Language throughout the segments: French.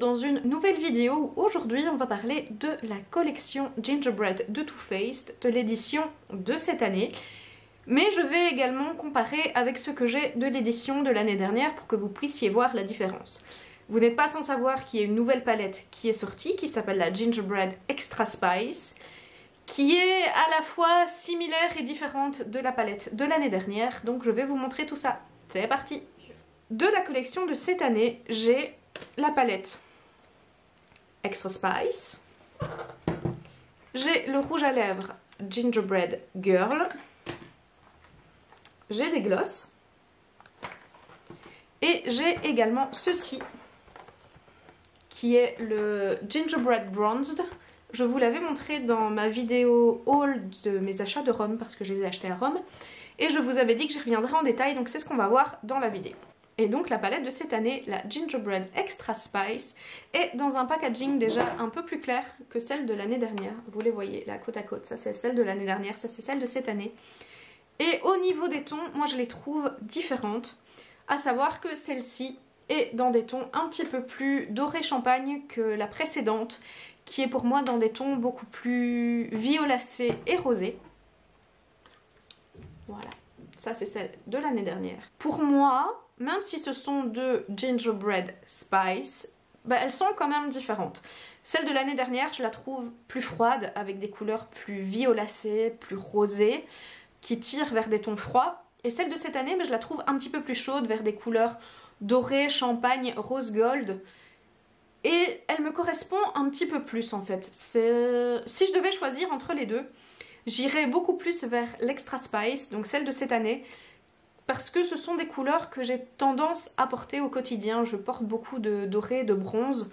dans une nouvelle vidéo où aujourd'hui on va parler de la collection Gingerbread de Too Faced de l'édition de cette année. Mais je vais également comparer avec ce que j'ai de l'édition de l'année dernière pour que vous puissiez voir la différence. Vous n'êtes pas sans savoir qu'il y a une nouvelle palette qui est sortie, qui s'appelle la Gingerbread Extra Spice, qui est à la fois similaire et différente de la palette de l'année dernière. Donc je vais vous montrer tout ça. C'est parti! De la collection de cette année, j'ai la palette Extra Spice, j'ai le rouge à lèvres Gingerbread Girl, j'ai des glosses et j'ai également ceci qui est le Gingerbread Bronzed. Je vous l'avais montré dans ma vidéo haul de mes achats de Rome parce que je les ai achetés à Rome et je vous avais dit que j'y reviendrai en détail, donc c'est ce qu'on va voir dans la vidéo. Et donc la palette de cette année, la Gingerbread Extra Spice, est dans un packaging déjà un peu plus clair que celle de l'année dernière. Vous les voyez là côte à côte, ça c'est celle de l'année dernière, ça c'est celle de cette année. Et au niveau des tons, moi je les trouve différentes, à savoir que celle-ci est dans des tons un petit peu plus doré champagne que la précédente, qui est pour moi dans des tons beaucoup plus violacés et rosés. Voilà, ça c'est celle de l'année dernière. Pour moi, même si ce sont deux Gingerbread Spice, elles sont quand même différentes. Celle de l'année dernière, je la trouve plus froide, avec des couleurs plus violacées, plus rosées, qui tirent vers des tons froids. Et celle de cette année, je la trouve un petit peu plus chaude, vers des couleurs dorées, champagne, rose gold. Et elle me correspond un petit peu plus en fait. Si je devais choisir entre les deux, j'irais beaucoup plus vers l'Extra Spice, donc celle de cette année, parce que ce sont des couleurs que j'ai tendance à porter au quotidien. Je porte beaucoup de doré, de bronze,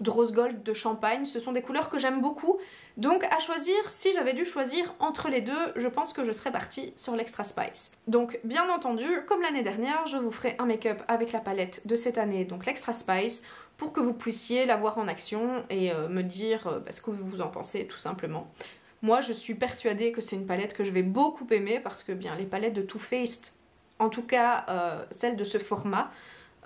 de rose gold, de champagne. Ce sont des couleurs que j'aime beaucoup. Donc à choisir, si j'avais dû choisir entre les deux, je pense que je serais partie sur l'Extra Spice. Donc bien entendu, comme l'année dernière, je vous ferai un make-up avec la palette de cette année, donc l'Extra Spice, pour que vous puissiez la voir en action et me dire ce que vous en pensez tout simplement. Moi je suis persuadée que c'est une palette que je vais beaucoup aimer parce que bien les palettes de Too Faced, en tout cas celles de ce format,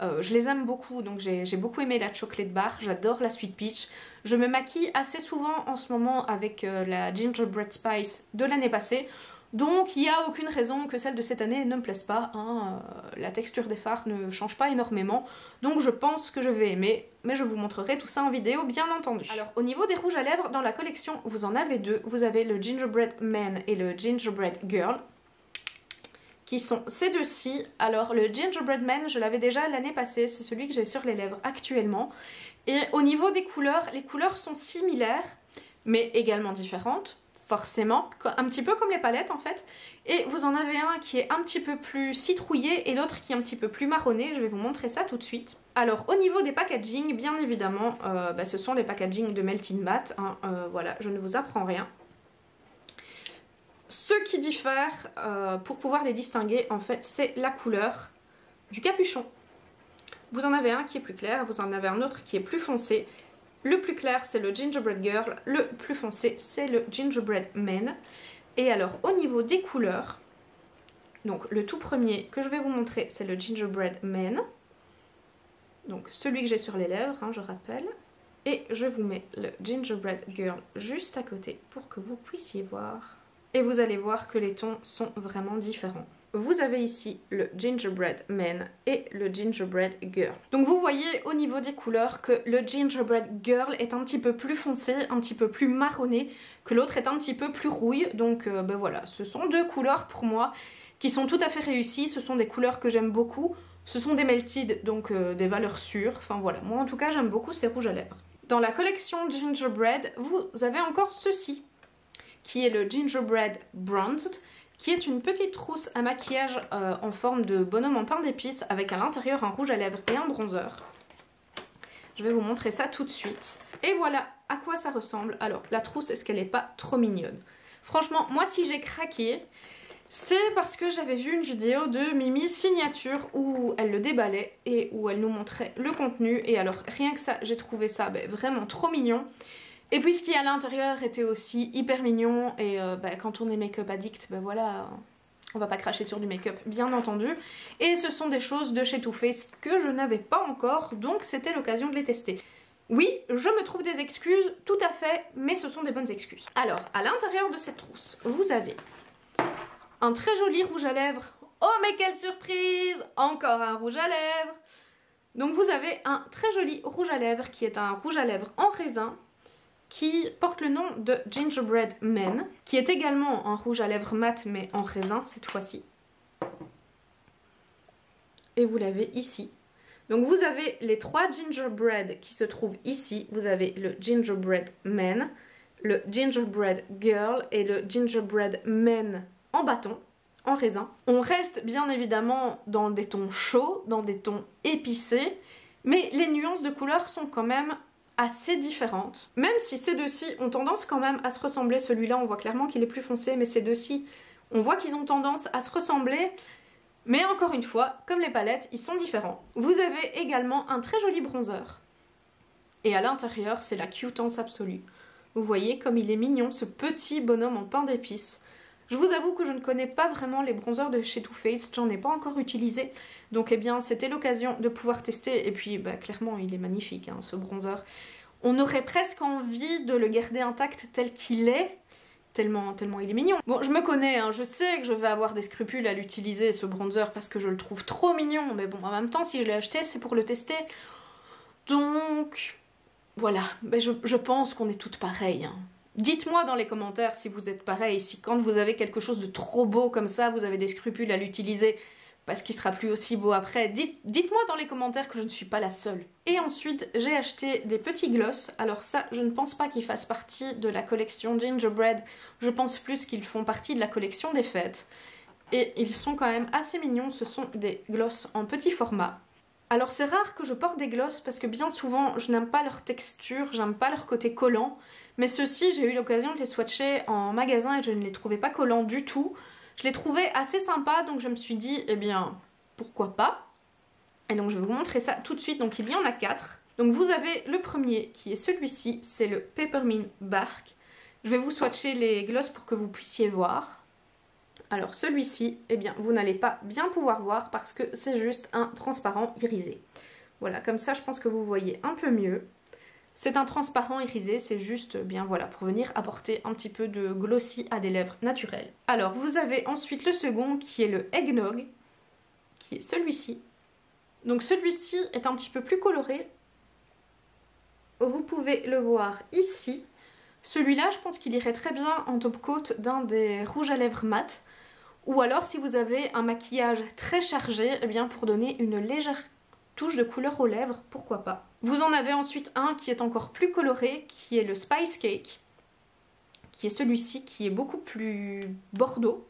je les aime beaucoup, donc j'ai beaucoup aimé la Chocolate Bar, j'adore la Sweet Peach. Je me maquille assez souvent en ce moment avec la Gingerbread Spice de l'année passée, donc il n'y a aucune raison que celle de cette année ne me plaise pas, hein. La texture des fards ne change pas énormément, donc je pense que je vais aimer, mais je vous montrerai tout ça en vidéo bien entendu. Alors au niveau des rouges à lèvres, dans la collection vous en avez deux, vous avez le Gingerbread Man et le Gingerbread Girl, qui sont ces deux-ci. Alors le Gingerbread Man, je l'avais déjà l'année passée, c'est celui que j'ai sur les lèvres actuellement. Et au niveau des couleurs, les couleurs sont similaires, mais également différentes, forcément, un petit peu comme les palettes en fait. Et vous en avez un qui est un petit peu plus citrouillé et l'autre qui est un petit peu plus marronné, je vais vous montrer ça tout de suite. Alors au niveau des packaging, bien évidemment, ce sont des packaging de Melting Matte, hein, voilà, je ne vous apprends rien. Ce qui diffère, pour pouvoir les distinguer, en fait, c'est la couleur du capuchon. Vous en avez un qui est plus clair, vous en avez un autre qui est plus foncé. Le plus clair, c'est le Gingerbread Girl, le plus foncé, c'est le Gingerbread Man. Et alors, au niveau des couleurs, donc le tout premier que je vais vous montrer, c'est le Gingerbread Man. Donc celui que j'ai sur les lèvres, hein, je rappelle. Et je vous mets le Gingerbread Girl juste à côté pour que vous puissiez voir. Et vous allez voir que les tons sont vraiment différents. Vous avez ici le Gingerbread Man et le Gingerbread Girl. Donc vous voyez au niveau des couleurs que le Gingerbread Girl est un petit peu plus foncé, un petit peu plus marronné, que l'autre est un petit peu plus rouille. Donc voilà, ce sont deux couleurs pour moi qui sont tout à fait réussies. Ce sont des couleurs que j'aime beaucoup. Ce sont des melted, donc des valeurs sûres. Enfin voilà, moi en tout cas j'aime beaucoup ces rouges à lèvres. Dans la collection Gingerbread, vous avez encore ceci, qui est le Gingerbread Bronzed, qui est une petite trousse à maquillage en forme de bonhomme en pain d'épices avec à l'intérieur un rouge à lèvres et un bronzer. Je vais vous montrer ça tout de suite. Et voilà à quoi ça ressemble. Alors la trousse, est-ce qu'elle n'est pas trop mignonne? Franchement, moi si j'ai craqué, c'est parce que j'avais vu une vidéo de Mimi Signature où elle le déballait et où elle nous montrait le contenu. Et alors rien que ça, j'ai trouvé ça vraiment trop mignon. Et puis ce qui est à l'intérieur était aussi hyper mignon et quand on est make-up addict, voilà, on va pas cracher sur du make-up bien entendu. Et ce sont des choses de chez Too Faced que je n'avais pas encore, donc c'était l'occasion de les tester. Oui, je me trouve des excuses, tout à fait, mais ce sont des bonnes excuses. Alors, à l'intérieur de cette trousse, vous avez un très joli rouge à lèvres. Oh mais quelle surprise! Encore un rouge à lèvres. Donc vous avez un très joli rouge à lèvres qui est un rouge à lèvres en raisin qui porte le nom de Gingerbread Man, qui est également un rouge à lèvres mat mais en raisin cette fois-ci. Et vous l'avez ici. Donc vous avez les 3 gingerbread qui se trouvent ici. Vous avez le Gingerbread Man, le Gingerbread Girl et le Gingerbread Man en bâton, en raisin. On reste bien évidemment dans des tons chauds, dans des tons épicés, mais les nuances de couleurs sont quand même assez différentes. Même si ces deux-ci ont tendance quand même à se ressembler, celui-là on voit clairement qu'il est plus foncé, mais ces deux-ci, on voit qu'ils ont tendance à se ressembler. Mais encore une fois, comme les palettes, ils sont différents. Vous avez également un très joli bronzer. Et à l'intérieur, c'est la cuteness absolue. Vous voyez comme il est mignon, ce petit bonhomme en pain d'épices. Je vous avoue que je ne connais pas vraiment les bronzers de chez Too Faced, j'en ai pas encore utilisé. Donc eh bien, c'était l'occasion de pouvoir tester. Et puis, bah, clairement, il est magnifique, hein, ce bronzer. On aurait presque envie de le garder intact tel qu'il est. Tellement il est mignon. Bon, je me connais, hein, je sais que je vais avoir des scrupules à l'utiliser, ce bronzer, parce que je le trouve trop mignon. Mais bon, en même temps, si je l'ai acheté, c'est pour le tester. Donc, voilà. Ben, je pense qu'on est toutes pareilles. Hein. Dites-moi dans les commentaires si vous êtes pareil, si quand vous avez quelque chose de trop beau comme ça, vous avez des scrupules à l'utiliser, parce qu'il sera plus aussi beau après. Dites-moi dans les commentaires que je ne suis pas la seule. Et ensuite, j'ai acheté des petits gloss. Alors ça, je ne pense pas qu'ils fassent partie de la collection Gingerbread. Je pense plus qu'ils font partie de la collection des fêtes. Et ils sont quand même assez mignons. Ce sont des gloss en petit format. Alors c'est rare que je porte des gloss parce que bien souvent, je n'aime pas leur texture, j'aime pas leur côté collant. Mais ceux-ci, j'ai eu l'occasion de les swatcher en magasin et je ne les trouvais pas collants du tout. Je les trouvais assez sympas, donc je me suis dit, eh bien, pourquoi pas? Et donc je vais vous montrer ça tout de suite. Donc il y en a 4. Donc vous avez le premier qui est celui-ci, c'est le Peppermint Bark. Je vais vous swatcher les gloss pour que vous puissiez voir. Alors celui-ci, eh bien, vous n'allez pas bien pouvoir voir parce que c'est juste un transparent irisé. Voilà, comme ça je pense que vous voyez un peu mieux. C'est un transparent irisé, c'est juste, bien voilà, pour venir apporter un petit peu de glossy à des lèvres naturelles. Alors, vous avez ensuite le second qui est le Eggnog, qui est celui-ci. Donc celui-ci est un petit peu plus coloré. Vous pouvez le voir ici. Celui-là, je pense qu'il irait très bien en top coat d'un des rouges à lèvres mat. Ou alors, si vous avez un maquillage très chargé, eh bien, pour donner une légère touche de couleur aux lèvres, pourquoi pas. Vous en avez ensuite un qui est encore plus coloré, qui est le Spice Cake, qui est celui-ci, qui est beaucoup plus bordeaux,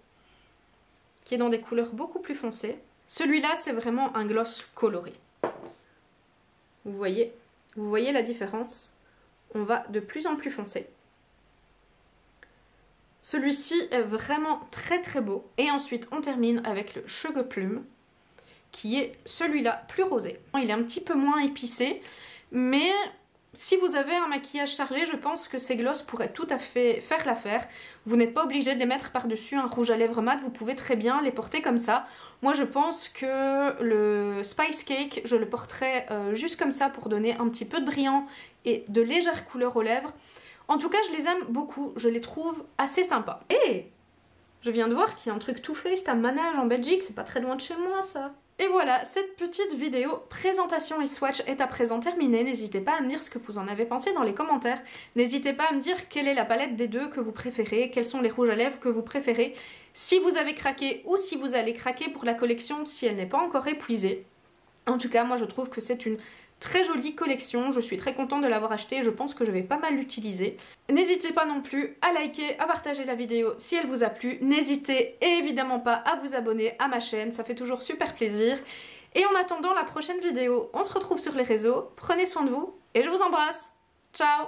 qui est dans des couleurs beaucoup plus foncées. Celui-là, c'est vraiment un gloss coloré. Vous voyez la différence? On va de plus en plus foncé. Celui-ci est vraiment très très beau. Et ensuite, on termine avec le Sugar Plum, qui est celui-là plus rosé. Il est un petit peu moins épicé, mais si vous avez un maquillage chargé, je pense que ces glosses pourraient tout à fait faire l'affaire. Vous n'êtes pas obligé de les mettre par-dessus un rouge à lèvres mat, vous pouvez très bien les porter comme ça. Moi je pense que le Spice Cake, je le porterai juste comme ça pour donner un petit peu de brillant et de légère couleur aux lèvres. En tout cas, je les aime beaucoup, je les trouve assez sympas. Et je viens de voir qu'il y a un truc Too Faced à Manage en Belgique, c'est pas très loin de chez moi ça. Et voilà, cette petite vidéo présentation et swatch est à présent terminée. N'hésitez pas à me dire ce que vous en avez pensé dans les commentaires. N'hésitez pas à me dire quelle est la palette des deux que vous préférez, quels sont les rouges à lèvres que vous préférez, si vous avez craqué ou si vous allez craquer pour la collection si elle n'est pas encore épuisée. En tout cas, moi je trouve que c'est une très jolie collection, je suis très contente de l'avoir acheté, je pense que je vais pas mal l'utiliser. N'hésitez pas non plus à liker, à partager la vidéo si elle vous a plu, n'hésitez évidemment pas à vous abonner à ma chaîne, ça fait toujours super plaisir. Et en attendant la prochaine vidéo, on se retrouve sur les réseaux, prenez soin de vous et je vous embrasse. Ciao!